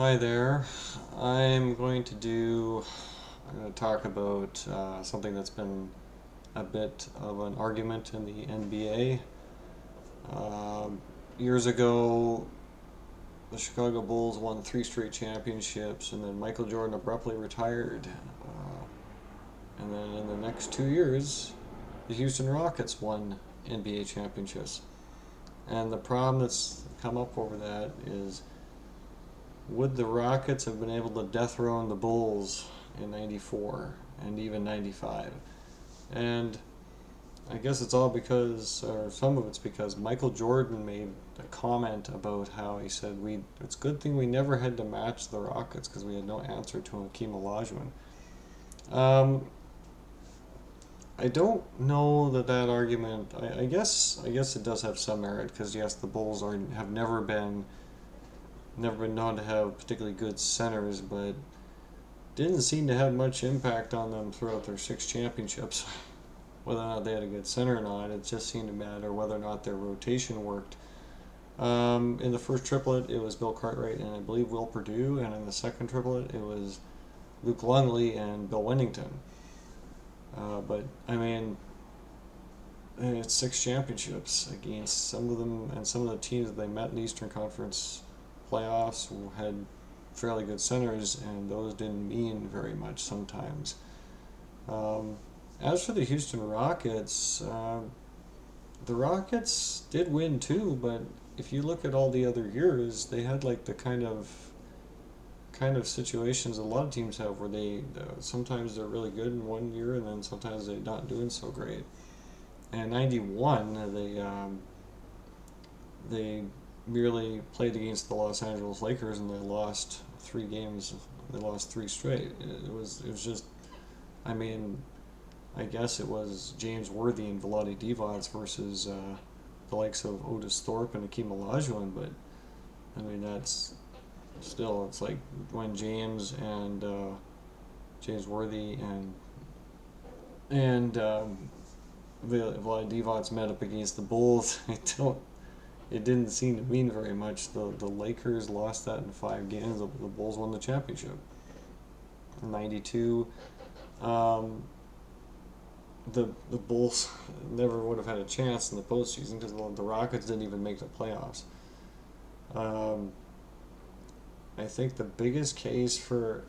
Hi there. I'm going to talk about something that's been a bit of an argument in the NBA. Years ago, the Chicago Bulls won three straight championships, and then Michael Jordan abruptly retired. And then in the next 2 years, the Houston Rockets won NBA championships. And the problem that's come up over that is, would the Rockets have been able to dethrone the Bulls in 94 and even 95? And I guess it's all because, or some of it's because Michael Jordan made a comment about how he said, it's a good thing we never had to match the Rockets because we had no answer to Hakeem Olajuwon. Um, I don't know that argument. I guess it does have some merit because yes, the Bulls have never been known to have particularly good centers, but didn't seem to have much impact on them throughout their six championships. Whether or not they had a good center or not, it just seemed to matter whether or not their rotation worked. In the first triplet, it was Bill Cartwright and I believe Will Perdue, and in the second triplet, it was Luke Longley and Bill Winnington. But I mean, it's six championships against some of them, and some of the teams that they met in the Eastern Conference playoffs who had fairly good centers, and those didn't mean very much sometimes. Um, as for the Houston Rockets, the Rockets did win too, but if you look at all the other years, they had like the kind of situations a lot of teams have where they sometimes they're really good in one year and then sometimes they're not doing so great. And '91, they merely played against the Los Angeles Lakers and they lost three games. They lost three straight. It was just, I mean, I guess it was James Worthy and Vlade Divac versus the likes of Otis Thorpe and Akeem Olajuwon, but I mean that's still, it's like when James Worthy and Vlade Divac met up against the Bulls. It didn't seem to mean very much. The Lakers lost that in 5 games. The Bulls won the championship. '92, um, the Bulls never would have had a chance in the postseason because the Rockets didn't even make the playoffs. Um, I think the biggest case for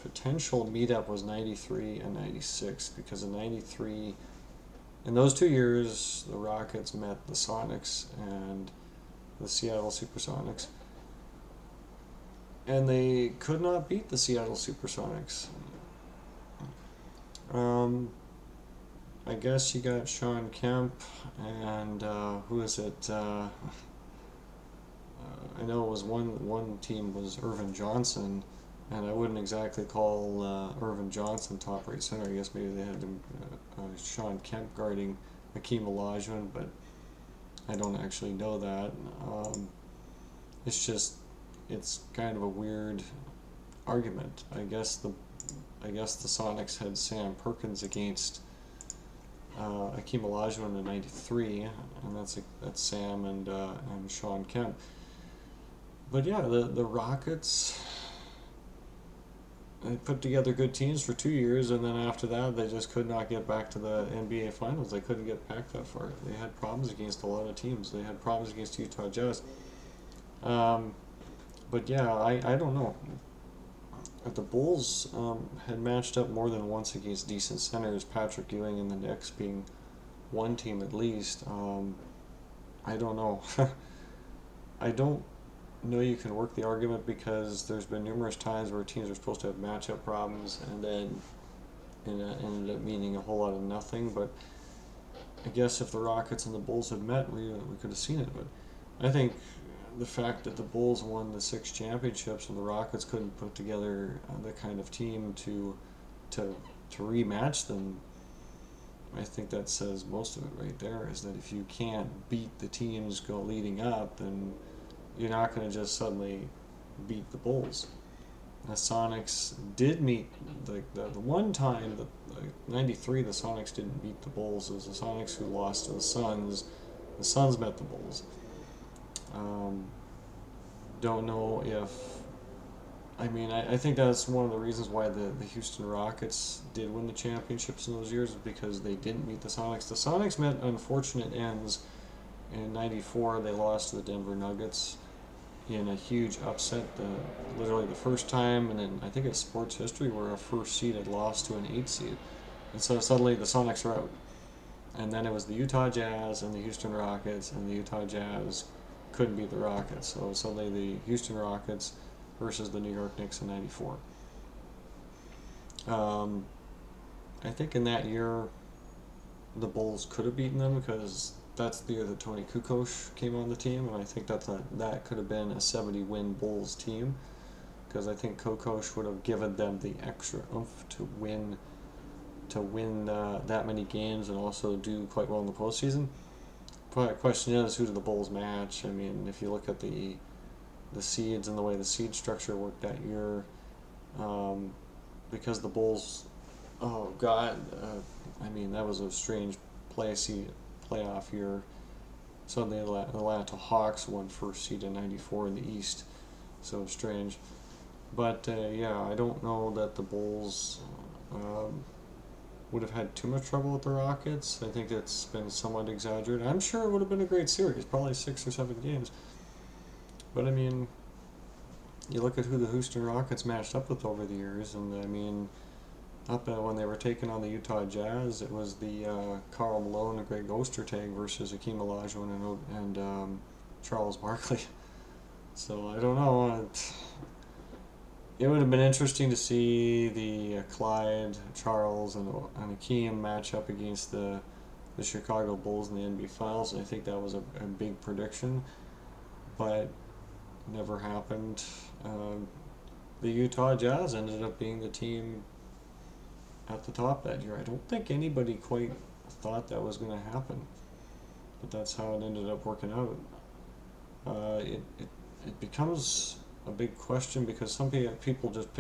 potential meetup was '93 and '96 because in '93, in those 2 years, the Rockets met the Sonics and the Seattle Supersonics, and they could not beat the Seattle Supersonics. Um, I guess you got Sean Kemp and who is it? I know it was one team was Irvin Johnson, and I wouldn't exactly call Irvin Johnson top right center. I guess maybe they had Sean Kemp guarding Hakeem Olajuwon, but I don't actually know that. It's just it's kind of a weird argument. I guess the Sonics had Sam Perkins against Hakeem Olajuwon in '93, and that's Sam and Sean Kemp. But yeah, the Rockets, they put together good teams for 2 years, and then after that, they just could not get back to the NBA Finals. They couldn't get back that far. They had problems against a lot of teams. They had problems against Utah Jazz. Um, but yeah, I don't know. The Bulls had matched up more than once against decent centers, Patrick Ewing and the Knicks being one team at least. I don't know. I don't know you can work the argument because there's been numerous times where teams are supposed to have matchup problems and then it ended up meaning a whole lot of nothing. But I guess if the Rockets and the Bulls had met, we could have seen it. But I think the fact that the Bulls won the six championships and the Rockets couldn't put together the kind of team to to rematch them, I think that says most of it right there. Is that if you can't beat the teams go leading up, then you're not going to just suddenly beat the Bulls. The Sonics did meet the one time that '93 the Sonics didn't beat the Bulls. It was the Sonics who lost to the Suns. The Suns met the Bulls. Um, don't know if I mean, I think that's one of the reasons why the Houston Rockets did win the championships in those years, is because they didn't meet the Sonics. The Sonics met unfortunate ends. In '94, they lost to the Denver Nuggets in a huge upset, literally the first time, and then I think it's sports history where a first seed had lost to an 8 seed. And so suddenly the Sonics are out. And then it was the Utah Jazz and the Houston Rockets, and the Utah Jazz couldn't beat the Rockets. So suddenly the Houston Rockets versus the New York Knicks in '94. Um, I think in that year, the Bulls could have beaten them because that's the year that Tony Kukoc came on the team, and I think that could have been a 70-win Bulls team because I think Kukoc would have given them the extra oomph to win that many games and also do quite well in the postseason. But the question is, who do the Bulls match? I mean, if you look at the seeds and the way the seed structure worked that year, because the Bulls, oh God, I mean that was a strange playoff year. So the Atlanta Hawks won first seed in '94 in the East, so strange. But yeah, I don't know that the Bulls would have had too much trouble with the Rockets. I think it's been somewhat exaggerated. I'm sure it would have been a great series, probably 6 or 7 games. But I mean, you look at who the Houston Rockets matched up with over the years, and I mean, up when they were taking on the Utah Jazz, it was the Karl Malone and Greg Ostertag versus Hakeem Olajuwon and Charles Barkley. So I don't know. It would have been interesting to see the Clyde, Charles, and Hakeem match up against the Chicago Bulls in the NBA Finals. I think that was a big prediction, but never happened. The Utah Jazz ended up being the team at the top that year. I don't think anybody quite thought that was going to happen, but that's how it ended up working out. It becomes a big question because some people just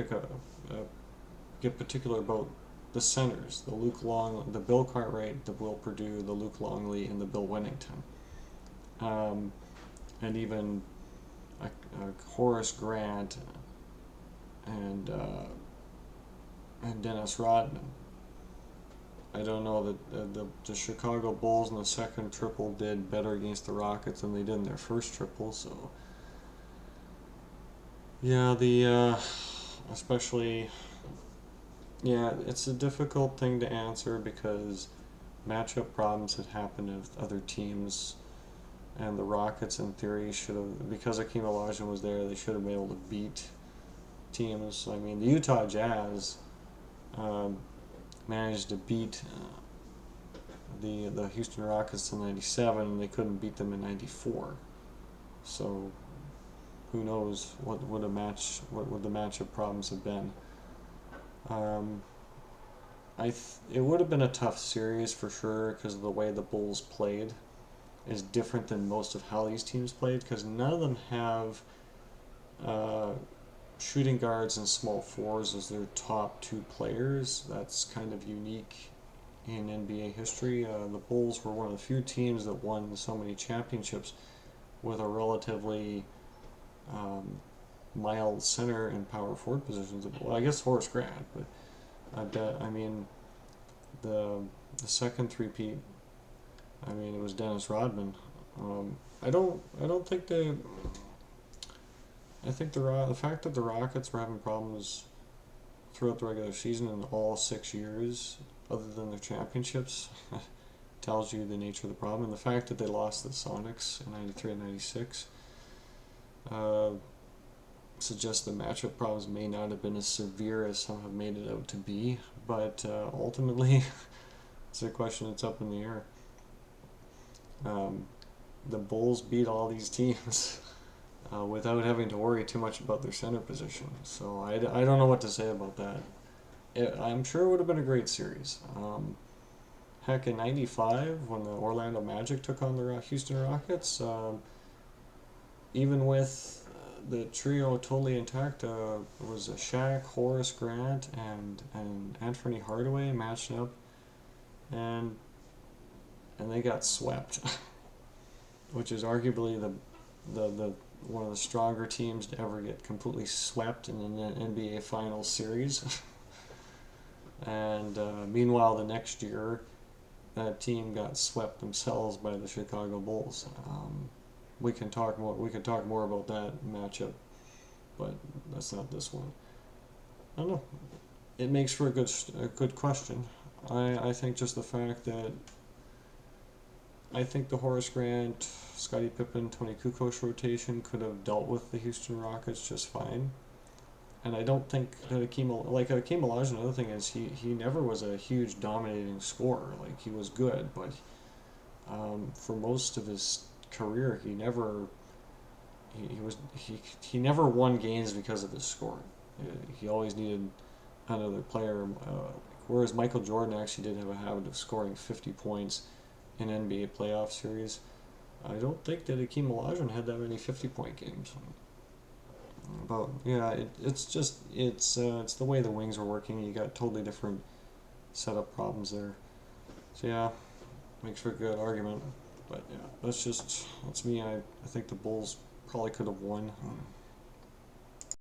get particular about the centers, the Bill Cartwright, the Will Perdue, the Luke Longley, and the Bill Wennington, and even Horace Grant and Dennis Rodman. I don't know that the Chicago Bulls in the second triple did better against the Rockets than they did in their first triple. So yeah, especially yeah, it's a difficult thing to answer because matchup problems had happened with other teams, and the Rockets in theory should have, because Hakeem Olajuwon was there, they should have been able to beat teams. I mean, the Utah Jazz managed to beat the Houston Rockets in '97, and they couldn't beat them in '94. So who knows what would the matchup problems have been? It would have been a tough series for sure because of the way the Bulls played is different than most of how these teams played because none of them have shooting guards and small fours as their top two players. That's kind of unique in NBA history. The Bulls were one of the few teams that won so many championships with a relatively mild center and power forward positions. Well, I guess Horace Grant, but I mean the second three-peat. I mean it was Dennis Rodman. I don't think they. I think the fact that the Rockets were having problems throughout the regular season in all 6 years, other than their championships, tells you the nature of the problem. And the fact that they lost the Sonics in '93 and '96 suggests the matchup problems may not have been as severe as some have made it out to be. But ultimately, it's a question that's up in the air. The Bulls beat all these teams without having to worry too much about their center position. So I don't know what to say about that. I'm sure it would have been a great series. Heck, in '95, when the Orlando Magic took on the Houston Rockets, even with the trio totally intact, it was Shaq, Horace Grant, and Anthony Hardaway matching up, and they got swept, which is arguably one of the stronger teams to ever get completely swept in an NBA Finals series. And meanwhile, the next year, that team got swept themselves by the Chicago Bulls. We can talk more. We can talk more about that matchup, but that's not this one. I don't know. It makes for a good question. I think just the fact that I think the Horace Grant, Scottie Pippen, Tony Kukoc rotation could have dealt with the Houston Rockets just fine. And I don't think that Hakeem Olajuwon. Another thing is he never was a huge dominating scorer. Like he was good, but for most of his career, he never won games because of his scoring. He always needed another player. Whereas Michael Jordan actually did have a habit of scoring 50 points in NBA playoff series. I don't think that Hakeem Olajuwon had that many 50-point games. But yeah, it's the way the wings were working. You got totally different setup problems there. So yeah, makes for a good argument. But yeah, that's me. I think the Bulls probably could have won.